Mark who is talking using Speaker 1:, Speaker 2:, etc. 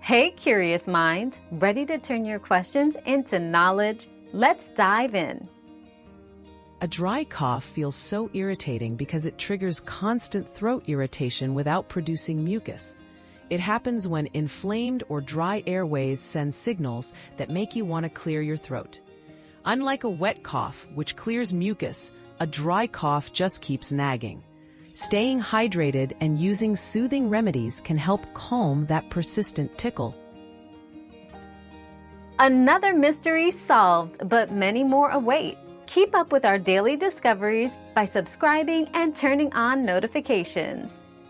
Speaker 1: Hey, curious minds, ready to turn your questions into knowledge? Let's dive in.
Speaker 2: A dry cough feels so irritating because it triggers constant throat irritation without producing mucus. It happens when inflamed or dry airways send signals that make you want to clear your throat. Unlike a wet cough, which clears mucus, a dry cough just keeps nagging. Staying hydrated and using soothing remedies can help calm that persistent tickle.
Speaker 1: Another mystery solved, but many more await. Keep up with our daily discoveries by subscribing and turning on notifications.